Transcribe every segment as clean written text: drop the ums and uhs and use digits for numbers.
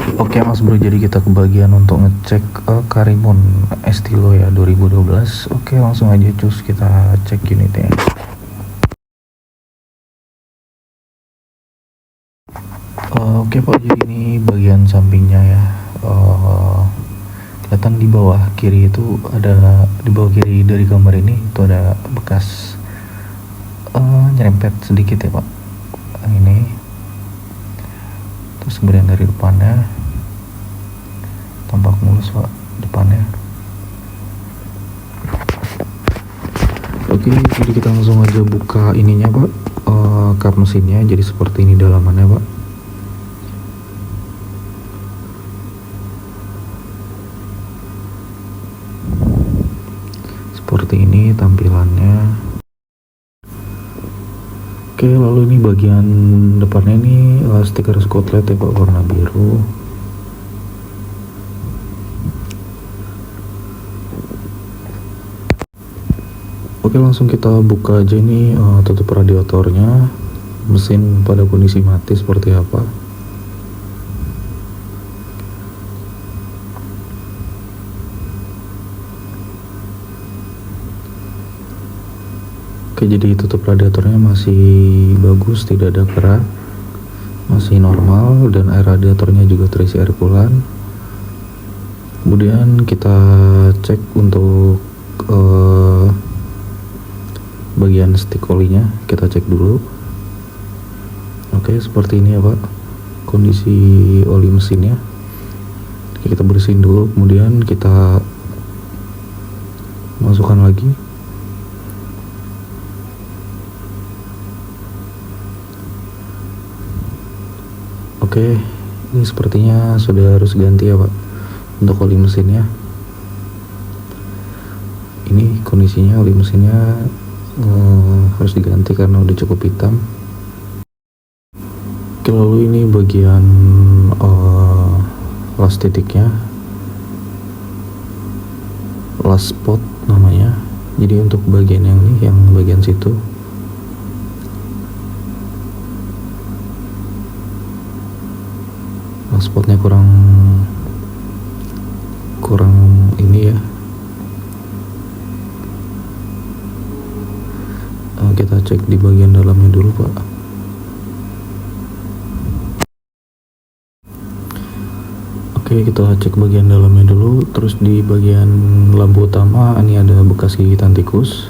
Oke Mas Bro, jadi kita kebagian untuk ngecek Karimun Estilo ya 2012. Oke, langsung aja cus kita cek unitnya. Oke Pak, jadi ini bagian sampingnya ya. Kelihatan di bawah kiri itu ada, di bawah kiri dari gambar ini itu ada bekas nyerempet sedikit ya Pak. Ini terus kemudian dari depannya tampak mulus Pak depannya. Oke, jadi kita langsung aja buka ininya Pak, kap mesinnya. Jadi seperti ini dalamannya Pak. Seperti ini tampilannya. Oke, lalu ini bagian depannya ini stiker Scotland ya Pak, warna biru. Oke, langsung kita buka aja ini, tutup radiatornya, mesin pada kondisi mati seperti apa. Oke, jadi tutup radiatornya masih bagus, tidak ada kerak, masih normal, dan air radiatornya juga terisi air coolant. Kemudian kita cek untuk bagian stick olinya, kita cek dulu. Oke, seperti ini ya Pak kondisi oli mesinnya. Kita bersihin dulu, kemudian kita masukkan lagi. Oke, ini sepertinya sudah harus ganti ya Pak untuk oli mesinnya. Ini kondisinya oli mesinnya harus diganti karena udah cukup hitam. Oke, lalu ini bagian las titiknya, las spot namanya. Jadi untuk bagian yang ini, yang bagian situ, las spotnya kurang ini ya. Kita cek di bagian dalamnya dulu Pak. Oke, kita cek bagian dalamnya dulu. Terus di bagian lampu utama ini ada bekas gigitan tikus.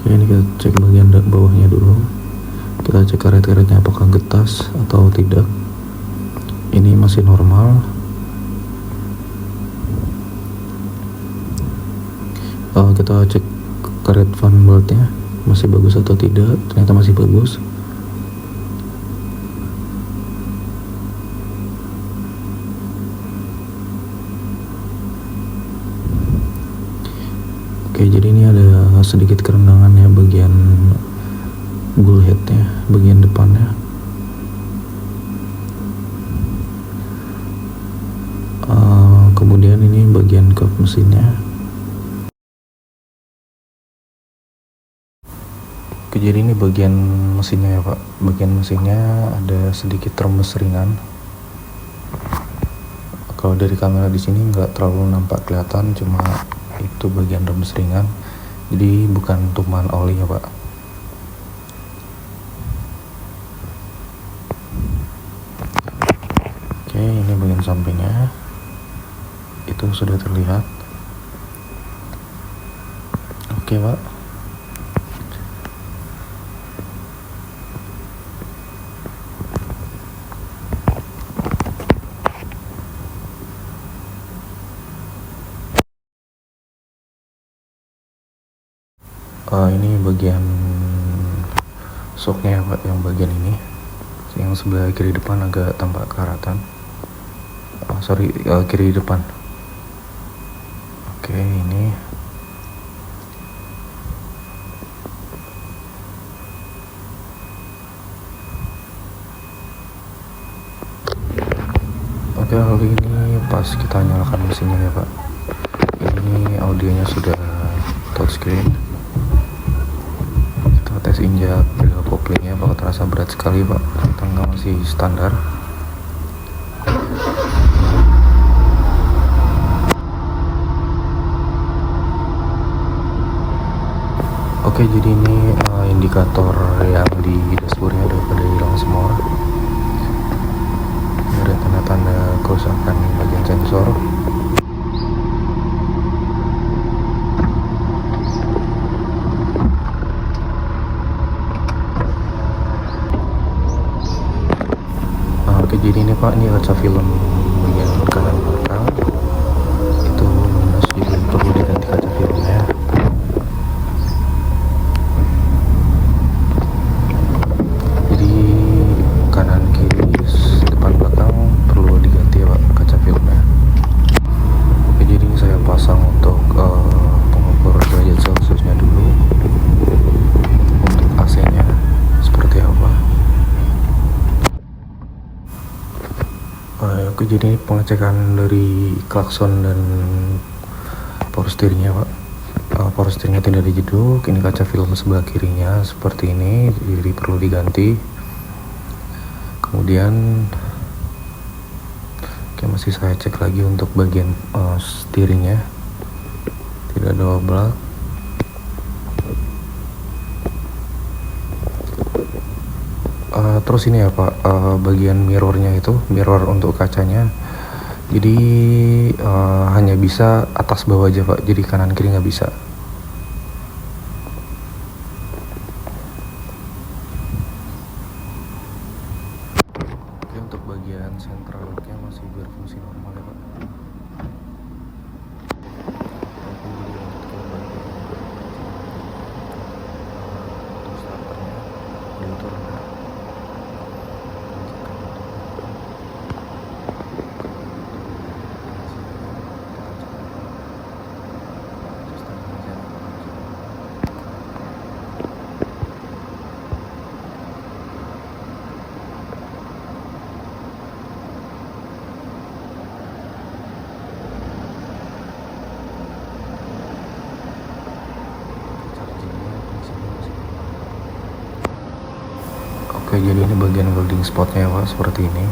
Oke, ini kita cek bagian bawahnya dulu. Kita cek karet-karetnya apakah getas atau tidak. Ini masih normal. Kita cek karet fan beltnya masih bagus atau tidak. Ternyata masih bagus. Oke, jadi ini ada sedikit kerendangan ya bagian bullheadnya, bagian depannya. Kemudian ini bagian kap mesinnya. Oke, jadi ini bagian mesinnya ya Pak. Bagian mesinnya ada sedikit rembes ringan. Kalau dari kamera di sini nggak terlalu nampak kelihatan, cuma itu bagian rembes ringan. Jadi bukan tumpahan oli ya Pak. Oke, ini bagian sampingnya. Itu sudah terlihat. Oke Pak. Ini bagian shocknya ya Pak, yang bagian ini, yang sebelah kiri depan agak tampak karatan. Kiri depan. Oke, ini oke, lalu ini pas kita nyalakan mesinnya ya Pak, ini audionya sudah touchscreen. Kita tes injak reel couplingnya, bakal terasa berat sekali pak, tangga masih standar. Oke, jadi ini indikator yang di dashboardnya udah pada hilang semua. Ada tanda-tanda kerusakan bagian sensor. Oke, jadi ini pak, ini kaca film bagian kanan belakang itu minus, jadi perlu diganti kaca filmnya. Jadi kanan kiri depan belakang perlu diganti ya pak kaca filmnya. Oke, jadi ini saya pasang untuk pengukur derajat celciusnya dulu. Untuk AC nya seperti apa. Oke, jadi ini pengecekan dari klakson dan power steeringnya pak. Power steeringnya tidak dijeduk. Ini kaca film sebelah kirinya seperti ini, jadi perlu diganti. Kemudian masih saya cek lagi untuk bagian steeringnya, tidak ada oblak. Terus ini ya pak, bagian mirrornya itu, mirror untuk kacanya, jadi hanya bisa atas bawah aja pak, jadi kanan kiri nggak bisa. Oke, untuk bagian sentral locknya masih berfungsi normal ya pak. Untuk starternya diatur. Oke, jadi ini bagian welding spotnya pak, seperti ini.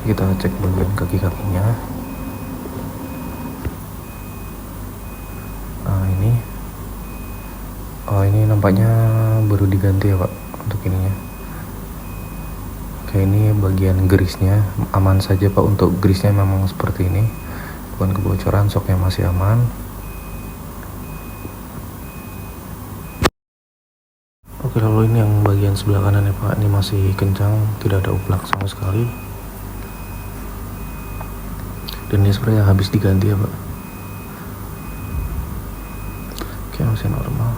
Kita cek bagian kaki-kakinya. Ini nampaknya baru diganti ya pak untuk ininya. Oke, ini bagian grisnya aman saja pak, untuk grisnya memang seperti ini, bukan kebocoran, soknya masih aman. Oke, lalu ini yang bagian sebelah kanan ya pak, ini masih kencang, tidak ada oblak sama sekali, dan ini sebenarnya habis diganti ya pak. Oke, masih normal.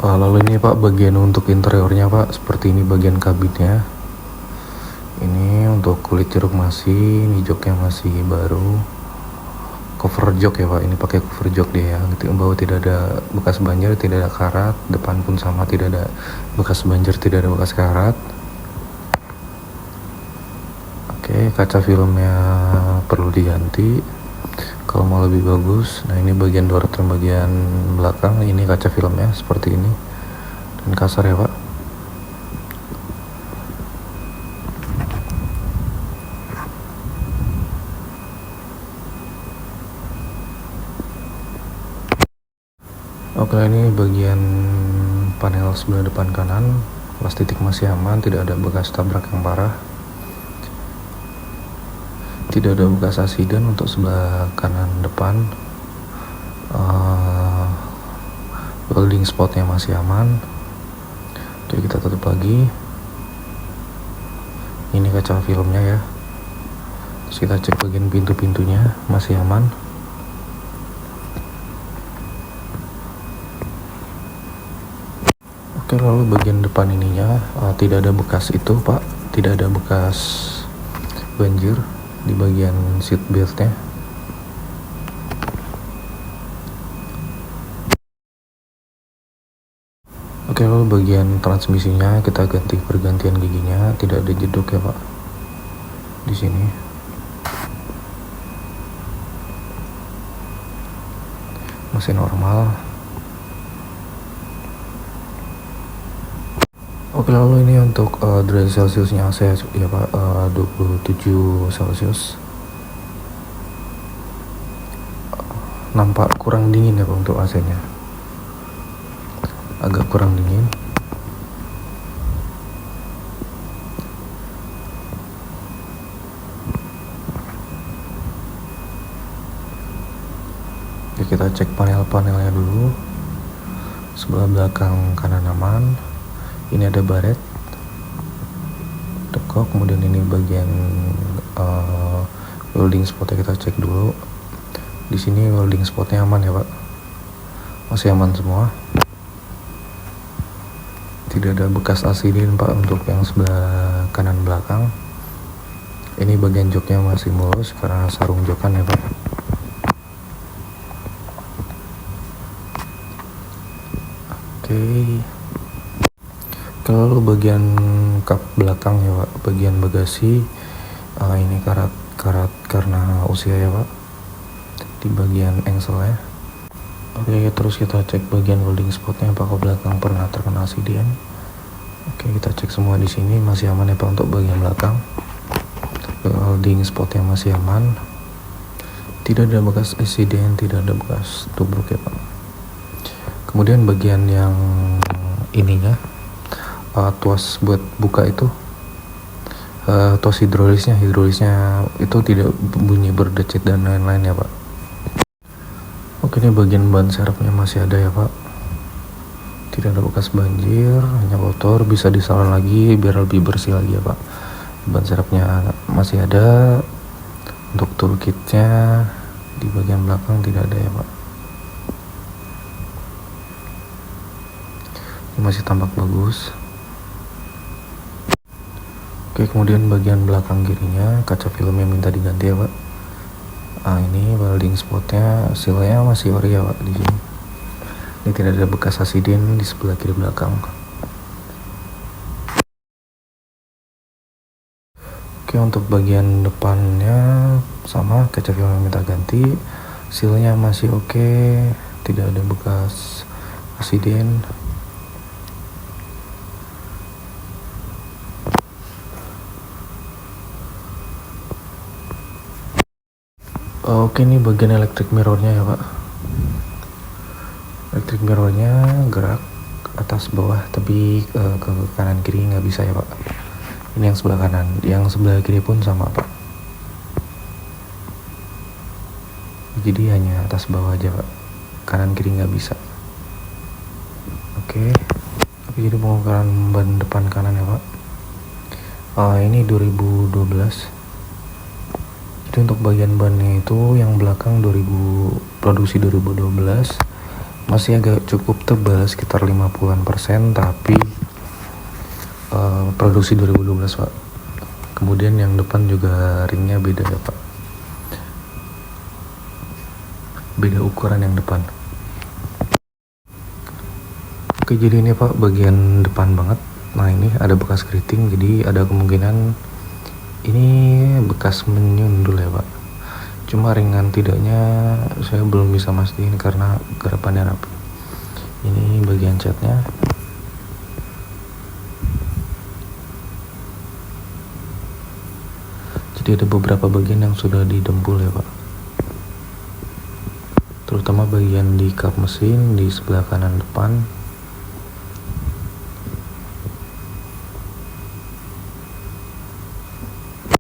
Lalu ini pak, bagian untuk interiornya pak, seperti ini bagian kabinnya. Ini untuk kulit jeruk masih, ini joknya masih baru, cover jok ya pak, ini pakai cover jok dia ya, bawah tidak ada bekas banjir, tidak ada karat, depan pun sama, tidak ada bekas banjir, tidak ada bekas karat. Oke, kaca filmnya perlu diganti kalau mau lebih bagus. Nah, ini bagian door trim bagian belakang, ini kaca filmnya seperti ini, dan kasar ya pak. Oke, ini bagian panel sebelah depan kanan, las titik masih aman, tidak ada bekas tabrak yang parah, tidak ada bekas asiden untuk sebelah kanan depan. Welding spotnya masih aman. Oke, kita tutup lagi. Ini kaca filmnya ya. Terus kita cek bagian pintu-pintunya masih aman. Oke, lalu bagian depan ininya tidak ada bekas itu pak, tidak ada bekas banjir di bagian seat beltnya. Oke, lalu bagian transmisinya kita ganti pergantian giginya, tidak ada jeduk ya Pak di sini. Masih normal. Oke, lalu ini untuk derajat Celciusnya saya ya Pak, 27 Celcius. Nampak kurang dingin ya Pak untuk AC-nya, agak kurang dingin. Oke, kita cek panel-panelnya dulu. Sebelah belakang kanan aman. Ini ada baret, dekok, kemudian ini bagian welding spotnya kita cek dulu. Di sini welding spotnya aman ya Pak, masih aman semua. Tidak ada bekas asidin Pak untuk yang sebelah kanan belakang. Ini bagian joknya masih mulus karena sarung jokan ya Pak. Oke. Kalau bagian kap belakang ya Pak, bagian bagasi ini karat karena usia ya Pak, di bagian engselnya. Oke, terus kita cek bagian welding spotnya apakah belakang pernah terkena asidin. Oke, kita cek semua di sini masih aman ya Pak untuk bagian belakang. Welding spotnya masih aman, tidak ada bekas asidin, tidak ada bekas tubruk ya Pak. Kemudian bagian yang ininya, tuas buat buka itu, tuas hidrolisnya itu tidak bunyi berdecit dan lain-lain ya Pak. Oke, ini bagian ban serepnya masih ada ya Pak, tidak ada bekas banjir, hanya kotor, bisa disalon lagi biar lebih bersih lagi ya Pak. Ban serepnya masih ada. Untuk toolkitnya di bagian belakang tidak ada ya Pak, ini masih tampak bagus. Oke, kemudian bagian belakang kirinya kaca filmnya minta diganti ya Pak. Ini welding spotnya silnya masih ori ya Pak di sini. Ini tidak ada bekas asidin di sebelah kiri belakang. Oke, untuk bagian depannya sama, kaca filmnya minta ganti, silnya masih oke, tidak ada bekas asidin. Oke, ini bagian electric mirrornya ya Pak. Electric mirrornya gerak atas bawah, tapi ke kanan kiri nggak bisa ya Pak. Ini yang sebelah kanan, yang sebelah kiri pun sama Pak. Jadi hanya atas bawah aja Pak, kanan kiri nggak bisa. Oke, jadi pengukuran ban depan kanan ya Pak. Ini 2012. Jadi untuk bagian bannya itu yang belakang produksi 2012, masih agak cukup tebal sekitar 50%, tapi produksi 2012 Pak. Kemudian yang depan juga ringnya beda ya Pak, beda ukuran yang depan. Oke, jadi ini Pak bagian depan banget. Nah, ini ada bekas keriting, jadi ada kemungkinan ini bekas menyundul ya Pak. Cuma ringan tidaknya saya belum bisa mastiin karena garapannya rapi. Ini bagian catnya. Jadi ada beberapa bagian yang sudah didempul ya Pak, terutama bagian di kap mesin di sebelah kanan depan.